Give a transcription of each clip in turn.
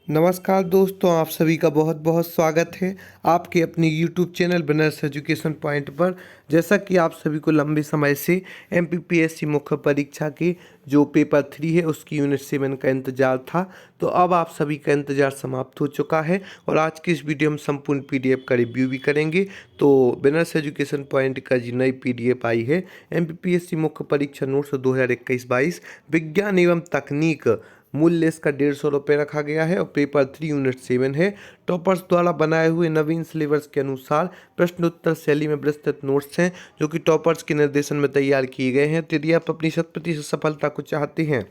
नमस्कार दोस्तों, आप सभी का बहुत बहुत स्वागत है आपके अपने YouTube चैनल बिनर्स एजुकेशन पॉइंट पर। जैसा कि आप सभी को लंबे समय से MPPSC मुख्य परीक्षा के जो पेपर 3 है उसकी यूनिट 7 का इंतज़ार था, तो अब आप सभी का इंतज़ार समाप्त हो चुका है और आज की इस वीडियो में संपूर्ण PDF का रिव्यू भी करेंगे। तो बिनर्स एजुकेशन पॉइंट का जी नई PDF आई है MPPSC मुख्य परीक्षा नोट्स 2021-22 विज्ञान एवं तकनीक। मूल्य इसका 150 रुपये रखा गया है और पेपर 3 यूनिट 7 है। टॉपर्स द्वारा बनाए हुए नवीन सिलेबस के अनुसार प्रश्नोत्तर शैली में विस्तृत नोट्स हैं जो कि टॉपर्स के निर्देशन में तैयार किए गए हैं। यदि आप अपनी 100% सफलता को चाहते हैं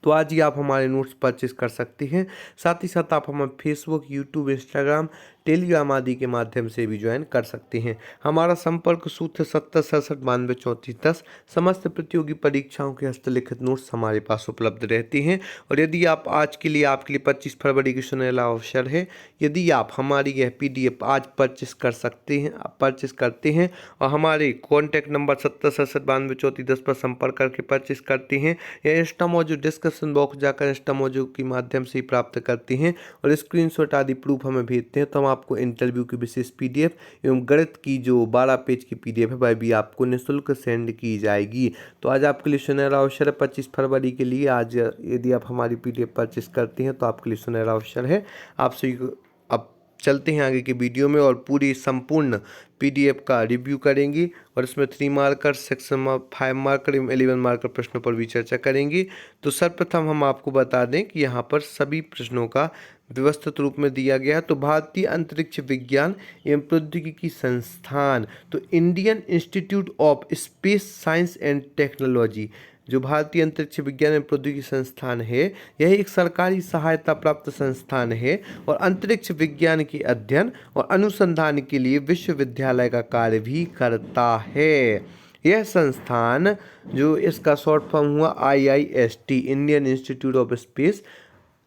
तो आज ही आप हमारे नोट्स परचेज कर सकते हैं। साथ ही साथ आप हमें फेसबुक, यूट्यूब, इंस्टाग्राम, टेलीग्राम आदि के माध्यम से भी ज्वाइन कर सकते हैं। हमारा संपर्क सूत्र 7067923410। समस्त प्रतियोगी परीक्षाओं के हस्तलिखित नोट्स हमारे पास उपलब्ध रहते हैं। और यदि आप आज के लिए आपके लिए 25 फरवरी की सुनहरा अवसर है, यदि आप हमारी यह PDF आज परचेस करते हैं और हमारे कॉन्टैक्ट नंबर 7067923410 पर संपर्क करके परचेस करते हैं या इंस्टा मौजूद डिस्क्रिप्शन बॉक्स जाकर इंस्टा मौजूद के माध्यम से ही प्राप्त करते हैं और स्क्रीनशॉट आदि प्रूफ हमें भेजते हैं, तो हम आपको इंटरव्यू की विशेष PDF एवं गणित की जो 12 पेज की PDF है वह भी आपको निःशुल्क सेंड की जाएगी। तो आज आपके लिए सुनहरा अवसर है 25 फरवरी के लिए। आज यदि आप हमारी PDF परचेस करते हैं तो आपके लिए सुनहरा अवसर है। आप सभी को अब चलते हैं आगे की वीडियो में और पूरी संपूर्ण PDF का रिव्यू करेंगे और इसमें 3 मार्कर, सेक्शन 5 मार्कर एवं 11 मार्कर प्रश्नों पर भी चर्चा करेंगे। तो सर्वप्रथम हम आपको बता दें कि यहाँ पर सभी प्रश्नों का व्यवस्थित रूप में दिया गया है। तो भारतीय अंतरिक्ष विज्ञान एवं प्रौद्योगिकी संस्थान, तो Indian institute of space science and technology, जो भारतीय अंतरिक्ष विज्ञान एवं प्रौद्योगिकी संस्थान है, यह एक सरकारी सहायता प्राप्त संस्थान है और अंतरिक्ष विज्ञान के अध्ययन और अनुसंधान के लिए विश्वविद्यालय का कार्य भी करता है। यह संस्थान, जो इसका शॉर्ट फॉर्म हुआ IIST, Indian institute of space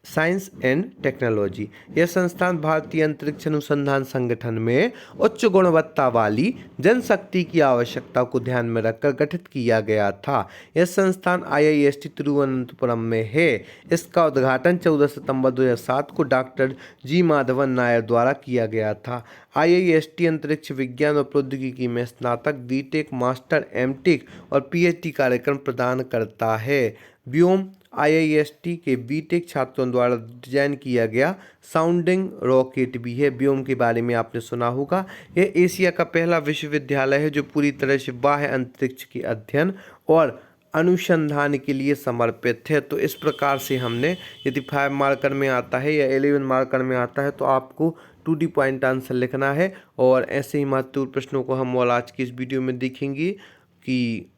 science and technology, यह संस्थान भारतीय अंतरिक्ष अनुसंधान संगठन में उच्च गुणवत्ता वाली जनशक्ति की आवश्यकता को ध्यान में रखकर गठित किया गया था। यह संस्थान IIST तिरुवनंतपुरम में है। इसका उद्घाटन 14 सितंबर 2007 को डॉक्टर जी माधवन नायर द्वारा किया गया था। IIST अंतरिक्ष विज्ञान और प्रौद्योगिकी में स्नातक, BTech, मास्टर, MTech और PhD कार्यक्रम प्रदान करता है। व्योम IIST के BTech छात्रों द्वारा डिजाइन किया गया साउंडिंग रॉकेट भी है। व्योम के बारे में आपने सुना होगा। यह एशिया का पहला विश्वविद्यालय है जो पूरी तरह से बाह्य अंतरिक्ष के अध्ययन और अनुसंधान के लिए समर्पित है। तो इस प्रकार से हमने, यदि 5 मार्कर में आता है या 11 मार्कर में आता है तो आपको 2D पॉइंट आंसर लिखना है। और ऐसे ही महत्वपूर्ण प्रश्नों को हम और आज की इस वीडियो में देखेंगे कि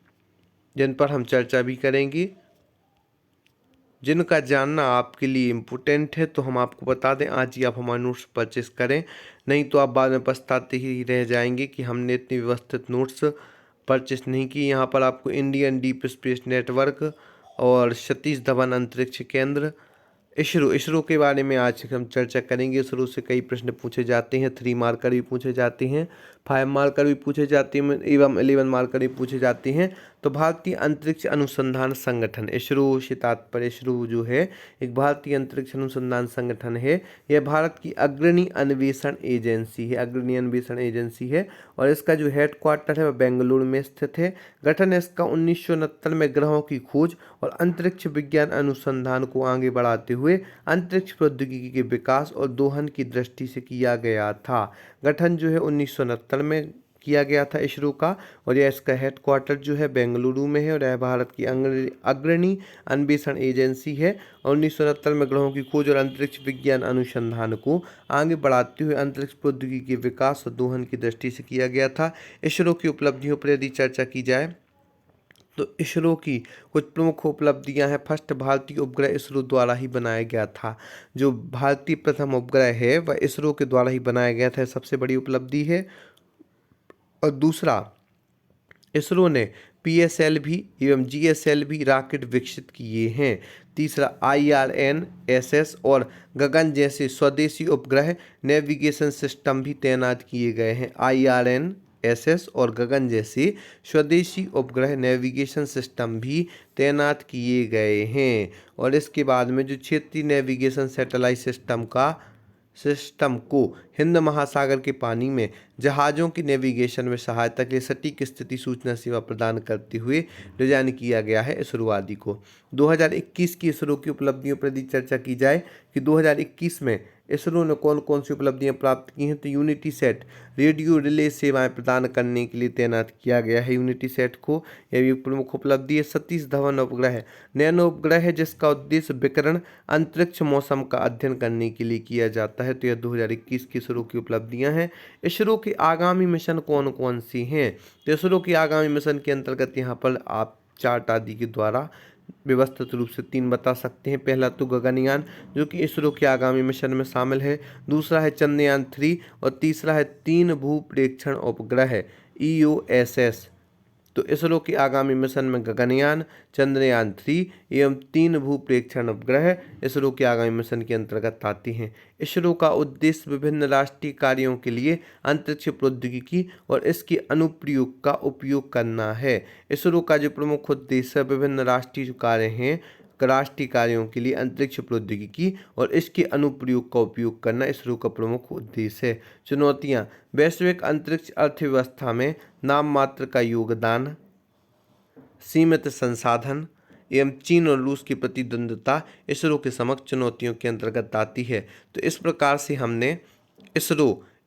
जिन पर हम चर्चा भी करेंगे, जिनका जानना आपके लिए इम्पोर्टेंट है। तो हम आपको बता दें, आज ही आप हमारे नोट्स परचेस करें, नहीं तो आप बाद में पछताते ही रह जाएंगे कि हमने इतनी व्यवस्थित नोट्स परचेस नहीं की। यहाँ पर आपको इंडियन डीप स्पेस नेटवर्क और सतीश धवन अंतरिक्ष केंद्र, इसरो के बारे में आज हम चर्चा करेंगे। इसरो से कई प्रश्न पूछे जाते हैं, 3 मार्कर भी पूछे जाते हैं, 5 मार्कर भी पूछे जाते हैं एवं 11 मार्कर भी पूछे जाते हैं। तो भारतीय अंतरिक्ष अनुसंधान संगठन, इसरो से तात्पर्य, इसरो जो है एक भारतीय अंतरिक्ष अनुसंधान संगठन है। यह भारत की अग्रणी अन्वेषण एजेंसी है और इसका जो हेडक्वार्टर है वह बेंगलुरु में स्थित है। गठन इसका 1969 में ग्रहों की खोज और अंतरिक्ष विज्ञान अनुसंधान को आगे बढ़ाते हुए अंतरिक्ष प्रौद्योगिकी के विकास और दोहन की दृष्टि से किया गया था। गठन जो है 1969 में किया गया था इसरो का और यह इसका हेडक्वार्टर जो है बेंगलुरु में है और यह भारत की अग्रणी अन्वेषण एजेंसी है। 1969 में ग्रहों की खोज और अंतरिक्ष विज्ञान अनुसंधान को आगे बढ़ाते हुए अंतरिक्ष प्रौद्योगिकी के विकास और दोहन की दृष्टि से किया गया था। इसरो की उपलब्धियों पर यदि चर्चा की जाए तो इसरो की कुछ प्रमुख उपलब्धियां हैं। फर्स्ट, भारतीय उपग्रह इसरो द्वारा ही बनाया गया था। जो भारतीय प्रथम उपग्रह है वह इसरो के द्वारा ही बनाया गया था, सबसे बड़ी उपलब्धि है। और दूसरा, इसरो ने PSLV एवं GSLV रॉकेट विकसित किए हैं। तीसरा, IRNSS और गगन जैसे स्वदेशी उपग्रह नेविगेशन सिस्टम भी तैनात किए गए हैं। IRNSS GNSS और गगन जैसे स्वदेशी उपग्रह नेविगेशन सिस्टम भी तैनात किए गए हैं। और इसके बाद में जो क्षेत्रीय नेविगेशन सैटेलाइट सिस्टम को हिंद महासागर के पानी में जहाज़ों की नेविगेशन में सहायता के लिए सटीक स्थिति सूचना सेवा प्रदान करते हुए डिजाइन किया गया है इसरो आदि को। 2021 की इसरो की उपलब्धियों पर यदि चर्चा की जाए कि 2021 में इसरो ने कौन कौन सी उपलब्धियां प्राप्त की हैं, तो यूनिटी सेट रेडियो रिले सेवाएं प्रदान करने के लिए तैनात किया गया है यूनिटी सेट को। यह भी प्रमुख उपलब्धि है। सतीश धवन उपग्रह नैनो उपग्रह है जिसका उद्देश्य विकिरण अंतरिक्ष मौसम का अध्ययन करने के लिए किया जाता है। तो यह 2021 की इसरो की उपलब्धियां हैं। इसरो के आगामी मिशन कौन कौन सी हैं, तो इसरो के आगामी मिशन के अंतर्गत यहाँ पर आप चार्ट आदि के द्वारा व्यवस्थित रूप से 3 बता सकते हैं। पहला तो गगनयान जो कि इसरो के आगामी मिशन में शामिल है, दूसरा है चंद्रयान 3 और तीसरा है 3 भू प्रेक्षण उपग्रह EOSS। तो इसरो के आगामी मिशन में गगनयान, चंद्रयान 3 एवं 3 भू प्रेक्षण उपग्रह इसरो के आगामी मिशन के अंतर्गत आते हैं। इसरो का उद्देश्य विभिन्न राष्ट्रीय कार्यों के लिए अंतरिक्ष प्रौद्योगिकी और इसके अनुप्रयोग का उपयोग करना है। इसरो का जो प्रमुख उद्देश्य विभिन्न राष्ट्रीय कार्य हैं, राष्ट्रीय कार्यों के लिए अंतरिक्ष प्रौद्योगिकी और इसके अनुप्रयोग का उपयोग करना इसरो का प्रमुख उद्देश्य है। चुनौतियां, वैश्विक अंतरिक्ष अर्थव्यवस्था में नाम मात्र का योगदान, सीमित संसाधन एवं चीन और रूस की प्रतिद्वंद्विता इसरो के समक्ष चुनौतियों के अंतर्गत आती है। तो इस प्रकार से हमने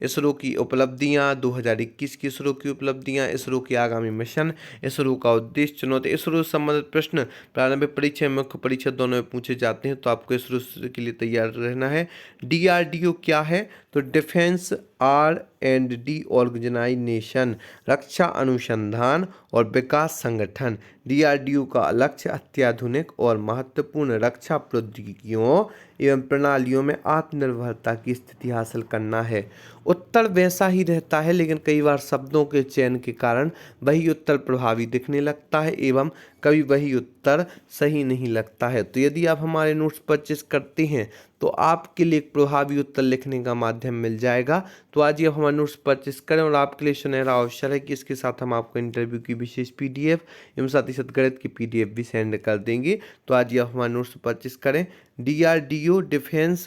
इसरो की उपलब्धियां, 2021 की इसरो की उपलब्धियां, इसरो के आगामी मिशन, इसरो का उद्देश्य, चुनौती, इसरो से संबंधित प्रश्न प्रारंभिक परीक्षा मुख्य परीक्षा दोनों में पूछे जाते हैं। तो आपको इसरो के लिए तैयार रहना है। DRDO क्या है, तो डिफेंस R&D ऑर्गेनाइजेशन, रक्षा अनुसंधान और विकास संगठन। DRDO का लक्ष्य अत्याधुनिक और महत्वपूर्ण रक्षा प्रौद्योगिकियों एवं प्रणालियों में आत्मनिर्भरता की स्थिति हासिल करना है। उत्तर वैसा ही रहता है लेकिन कई बार शब्दों के चयन के कारण वही उत्तर प्रभावी दिखने लगता है एवं कभी वही उत्तर सही नहीं लगता है। तो यदि आप हमारे नोट्स परचेज करते हैं तो आपके लिए एक प्रभावी उत्तर लिखने का माध्यम मिल जाएगा। तो आज ही आप हमारे नोट्स परचेज करें और आपके लिए सुनहरा अवसर है कि इसके साथ हम आपको इंटरव्यू की विशेष PDF एवं साथ ही साथ गणित की PDF भी सेंड कर देंगे। तो आज ही आप हमारे नोट्स परचेज करें। DRDO डिफेंस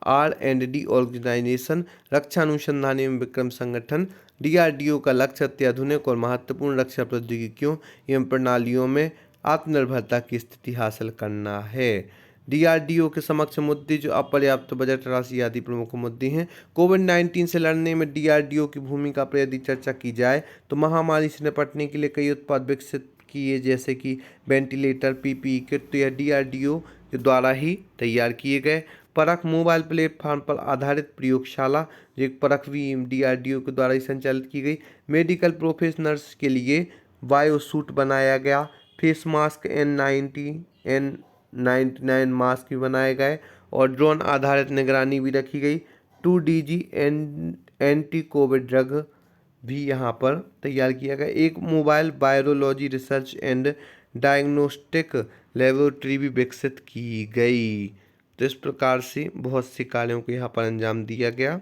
R&D ऑर्गेनाइजेशन, रक्षा अनुसंधान एवं विक्रम संगठन। DRDO का लक्ष्य अत्याधुनिक और महत्वपूर्ण रक्षा प्रौद्योगिकियों एवं प्रणालियों में आत्मनिर्भरता की स्थिति हासिल करना है। DRDO के समक्ष मुद्दे जो अपर्याप्त बजट राशि आदि प्रमुख मुद्दे हैं। कोविड-19 से लड़ने में DRDO की भूमिका पर यदि चर्चा की जाए तो महामारी से निपटने के लिए कई उत्पाद विकसित किए जैसे कि वेंटिलेटर, PPE किट, तो यह DRDO के द्वारा ही तैयार किए गए। परख मोबाइल प्लेटफॉर्म पर आधारित प्रयोगशाला, जो एक परख भी DRDO के द्वारा ही संचालित की गई। मेडिकल प्रोफेशनल्स के लिए बायो सूट बनाया गया। फेस मास्क N99 मास्क भी बनाए गए और ड्रोन आधारित निगरानी भी रखी गई। 2DG एंटी कोविड ड्रग भी यहाँ पर तैयार किया गया। एक mobile virology research and diagnostic laboratory भी विकसित की गई। तो इस प्रकार से बहुत से कार्यों को यहाँ पर अंजाम दिया गया।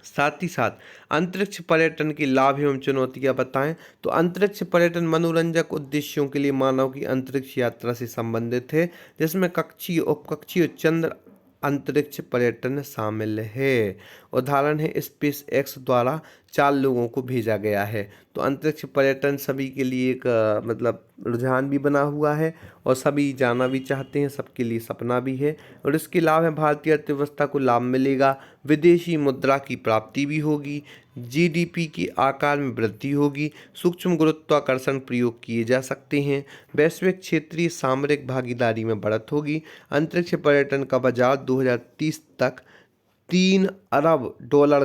साथ ही साथ अंतरिक्ष पर्यटन के लाभ एवं चुनौतियां बताएं, तो अंतरिक्ष पर्यटन मनोरंजक उद्देश्यों के लिए मानव की अंतरिक्ष यात्रा से संबंधित है, जिसमें कक्षीय, उपकक्षीय, चंद्र अंतरिक्ष पर्यटन शामिल है। उदाहरण है स्पेस एक्स द्वारा 4 लोगों को भेजा गया है। तो अंतरिक्ष पर्यटन सभी के लिए एक मतलब रुझान भी बना हुआ है और सभी जाना भी चाहते हैं, सबके लिए सपना भी है। और इसके लाभ है भारतीय अर्थव्यवस्था को लाभ मिलेगा, विदेशी मुद्रा की प्राप्ति भी होगी, GDP की आकार में वृद्धि होगी, सूक्ष्म गुरुत्वाकर्षण प्रयोग किए जा सकते हैं, वैश्विक क्षेत्रीय सामरिक भागीदारी में बढ़त होगी। अंतरिक्ष पर्यटन का बाजार 2030 तक $3 अरब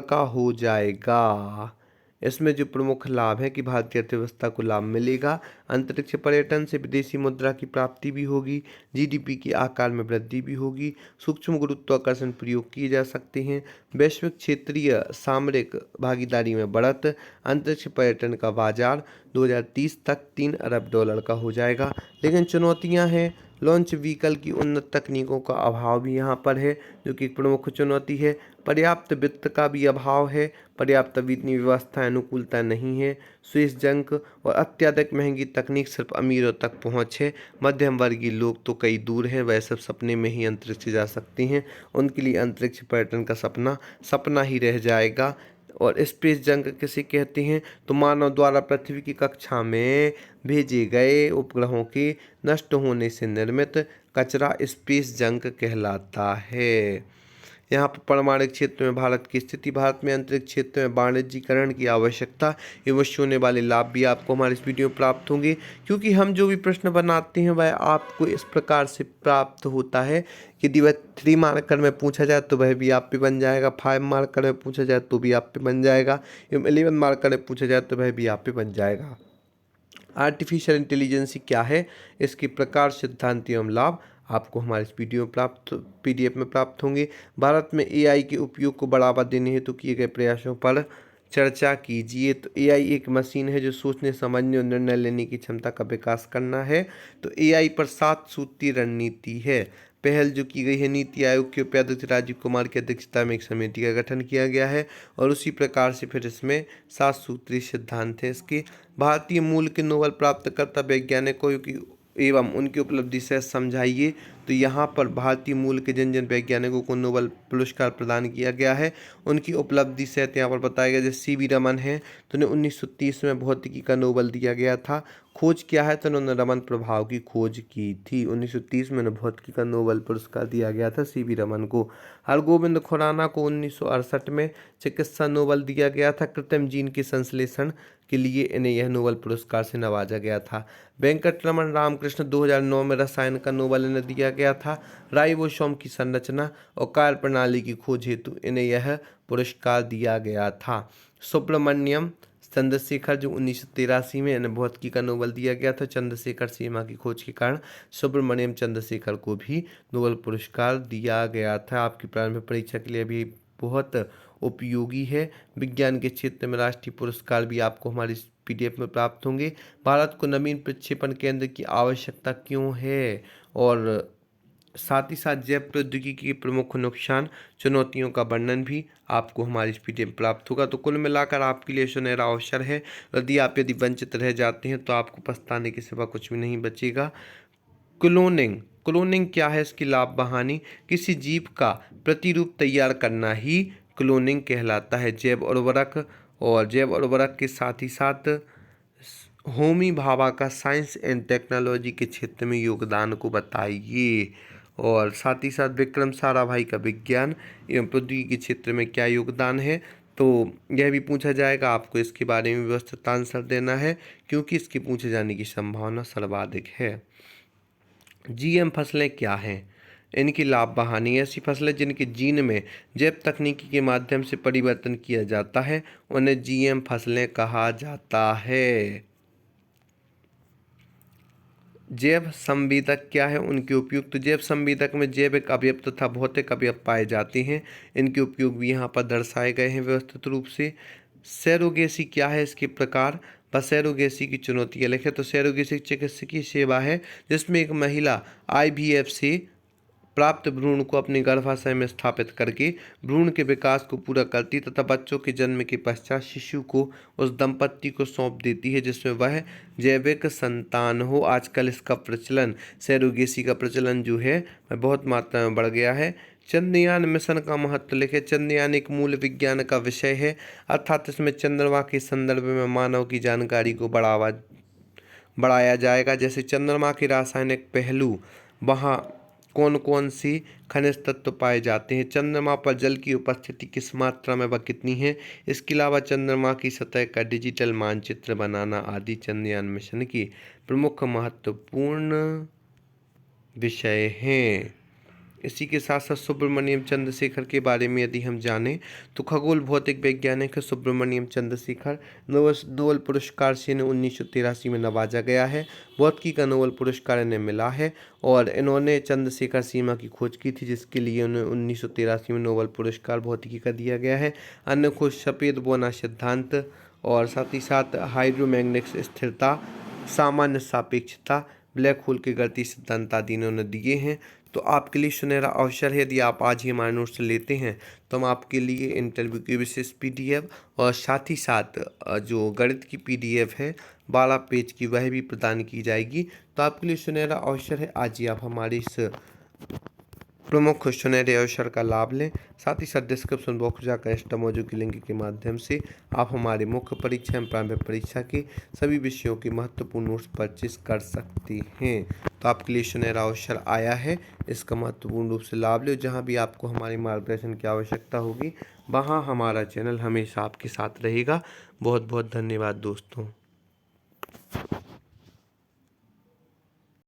का हो जाएगा। इसमें जो प्रमुख लाभ है कि भारतीय अर्थव्यवस्था को लाभ मिलेगा, अंतरिक्ष पर्यटन से विदेशी मुद्रा की प्राप्ति भी होगी, GDP की आकार में वृद्धि भी होगी, सूक्ष्म गुरुत्वाकर्षण प्रयोग किए जा सकते हैं, वैश्विक क्षेत्रीय सामरिक भागीदारी में बढ़त, अंतरिक्ष पर्यटन का बाजार 2030 तक $3 अरब का हो जाएगा। लेकिन चुनौतियां हैं, लॉन्च व्हीकल की उन्नत तकनीकों का अभाव भी यहाँ पर है, जो कि एक प्रमुख चुनौती है। पर्याप्त वित्त का भी अभाव है, पर्याप्त वित्तीय व्यवस्था अनुकूलता नहीं है। स्विस जंक और अत्यधिक महंगी तकनीक सिर्फ अमीरों तक पहुँच है। मध्यम वर्गीय लोग तो कई दूर हैं, वह सब सपने में ही अंतरिक्ष जा सकते हैं। उनके लिए अंतरिक्ष पर्यटन का सपना सपना ही रह जाएगा। और स्पेस जंक किसे कहते हैं? तो मानव द्वारा पृथ्वी की कक्षा में भेजे गए उपग्रहों के नष्ट होने से निर्मित कचरा स्पेस जंक कहलाता है। यहाँ पर परमाणु क्षेत्र में भारत की स्थिति। भारत में अंतरिक्ष क्षेत्र में वाणिज्यीकरण की आवश्यकता एवं उससे होने वाले लाभ भी आपको हमारे इस वीडियो में प्राप्त होंगे, क्योंकि हम जो भी प्रश्न बनाते हैं वह आपको इस प्रकार से प्राप्त होता है। यदि वह 3 मार्कर में पूछा जाए तो वह भी आप पे बन जाएगा, 5 मार्कर में पूछा जाए तो भी आप पे बन जाएगा, एवं 11 मार्कर में पूछा जाए तो वह भी आप पे बन जाएगा। आर्टिफिशियल इंटेलिजेंस क्या है, इसके प्रकार, सिद्धांत एवं लाभ आपको हमारे इस वीडियो में PDF में प्राप्त होंगे। भारत में AI के उपयोग को बढ़ावा देने हेतु किए गए प्रयासों पर चर्चा कीजिए। तो AI एक मशीन है जो सोचने, समझने और निर्णय लेने की क्षमता का विकास करना है। तो AI पर 7 सूत्रीय रणनीति है। पहल जो की गई है, नीति आयोग के उपाध्यक्ष राजीव कुमार की अध्यक्षता में एक समिति का गठन किया गया है, और उसी प्रकार से फिर इसमें 7 सूत्रीय सिद्धांत है। इसके भारतीय मूल के नोबेल प्राप्तकर्ता वैज्ञानिकों की एवं उनकी उपलब्धि से समझाइए। तो यहाँ पर भारतीय मूल के जिन जिन वैज्ञानिकों को नोबेल पुरस्कार प्रदान किया गया है उनकी उपलब्धि से यहाँ पर बताया गया। जैसे CV रमन है, तो उन्हें 1930 में भौतिकी का नोबेल दिया गया था। खोज क्या है, तो उन्होंने रमन प्रभाव की खोज की थी। 1930 में उन्हें भौतिकी का नोबेल पुरस्कार दिया गया था CV रमन को। हरगोविंद खुराना को 1968 में चिकित्सा नोबेल दिया गया था। कृत्रिम जीन के संश्लेषण के लिए इन्हें यह नोबेल पुरस्कार से नवाजा गया था। वेंकटरमण रामकृष्ण 2009 में रसायन का नोबेल इन्हें दिया गया था। राइबोसोम की संरचना और कार्य प्रणाली की खोज हेतु इन्हें यह पुरस्कार दिया गया था। सुब्रमण्यम चंद्रशेखर जो 1983 में इन्हें भौतिकी का नोबेल दिया गया था। चंद्रशेखर सीमा की खोज के कारण सुब्रमण्यम चंद्रशेखर को भी नोबेल पुरस्कार दिया गया था। आपकी प्रारंभिक परीक्षा के लिए भी बहुत उपयोगी है। विज्ञान के क्षेत्र में राष्ट्रीय पुरस्कार भी आपको हमारी PDF में प्राप्त होंगे। भारत को नवीन प्रक्षेपण केंद्र की आवश्यकता क्यों है, और साथ ही साथ जैव प्रौद्योगिकी के प्रमुख नुकसान, चुनौतियों का वर्णन भी आपको हमारी इस PDF में प्राप्त होगा। तो कुल मिलाकर आपके लिए सुनहरा अवसर है। यदि वंचित रह जाते हैं तो आपको पछताने के सिवा कुछ भी नहीं बचेगा। क्लोनिंग क्या है, इसकी लाभ बहानी? किसी जीव का प्रतिरूप तैयार करना ही क्लोनिंग कहलाता है। जैव उर्वरक के साथ ही साथ होमी भाभा का साइंस एंड टेक्नोलॉजी के क्षेत्र में योगदान को बताइए। और साथ ही साथ विक्रम साराभाई का विज्ञान एवं प्रौद्योगिकी के क्षेत्र में क्या योगदान है, तो यह भी पूछा जाएगा। आपको इसके बारे में व्यवस्थित आंसर देना है, क्योंकि इसके पूछे जाने की संभावना सर्वाधिक है। GM फसलें क्या हैं, इनकी लाभ बहानी? ऐसी फसलें जिनके जीन में जैव तकनीकी के माध्यम से परिवर्तन किया जाता है उन्हें GM फसलें कहा जाता है। जैव संवेदक क्या है, उनके उपयोग? तो जैव संवेदक में जैविक अवयव तथा भौतिक अवयव पाए जाते हैं। इनके उपयोग भी यहाँ पर दर्शाए गए हैं व्यवस्थित रूप से। सैरोगेसी क्या है, इसके प्रकार व सैरोगेसी की चुनौतियाँ लिखें। तो सैरोगेसी चिकित्सकीय सेवा है जिसमें एक महिला IVF से प्राप्त भ्रूण को अपने गर्भाशय में स्थापित करके भ्रूण के विकास को पूरा करती तथा बच्चों के जन्म के पश्चात शिशु को उस दंपत्ति को सौंप देती है जिसमें वह जैविक संतान हो। आजकल इसका प्रचलन, सैरोगेसी का प्रचलन जो है वह बहुत मात्रा में बढ़ गया है। चंद्रयान मिशन का महत्व लिखे। चंद्रयान एक मूल विज्ञान का विषय है, अर्थात इसमें चंद्रमा के संदर्भ में मानव की जानकारी को बढ़ाया जाएगा। जैसे चंद्रमा के रासायनिक पहलू, वहाँ कौन कौन सी खनिज तत्व पाए जाते हैं, चंद्रमा पर जल की उपस्थिति किस मात्रा में व कितनी है, इसके अलावा चंद्रमा की सतह का डिजिटल मानचित्र बनाना आदि चंद्रयान मिशन की प्रमुख महत्वपूर्ण विषय हैं। इसी के साथ साथ सुब्रमण्यम चंद्रशेखर के बारे में यदि हम जानें तो खगोल भौतिक वैज्ञानिक है सुब्रमण्यम चंद्रशेखर। नोबेल पुरस्कार से इन्हें 1983 में नवाजा गया है। भौतिकी का नोबेल पुरस्कार इन्हें मिला है और इन्होंने चंद्रशेखर सीमा की खोज की थी जिसके लिए उन्हें 1983 में नोबेल पुरस्कार भौतिकी का दिया गया है। अन्य खोज सफ़ेद बोना सिद्धांत और साथ ही साथ हाइड्रोमैग्नेटिक स्थिरता, सामान्य सापेक्षता, ब्लैक होल के गणितीय सिद्धांत आदि इन्होंने दिए हैं। तो आपके लिए सुनहरा अवसर है, यदि आप आज ही हमारे नोट्स लेते हैं तो हम आपके लिए इंटरव्यू की विशेष PDF और साथ ही साथ जो गणित की PDF है 12 पेज की, वह भी प्रदान की जाएगी। तो आपके लिए सुनहरा अवसर है, आज ही आप हमारी इस प्रमुख सुनहरे अवसर का लाभ लें। साथ ही साथ डिस्क्रिप्शन बॉक्स जाकर इंस्टा मौजू की लिंक के माध्यम से आप हमारे मुख्य परीक्षा एवं प्रारंभिक परीक्षा के सभी विषयों की महत्वपूर्ण नोट्स परचेज कर सकते हैं। तो आपके लिए सुनहरा अवसर आया है, इसका महत्वपूर्ण रूप से लाभ लो। जहाँ भी आपको हमारे मार्गदर्शन की आवश्यकता होगी वहाँ हमारा चैनल हमेशा आपके साथ रहेगा। बहुत बहुत धन्यवाद दोस्तों।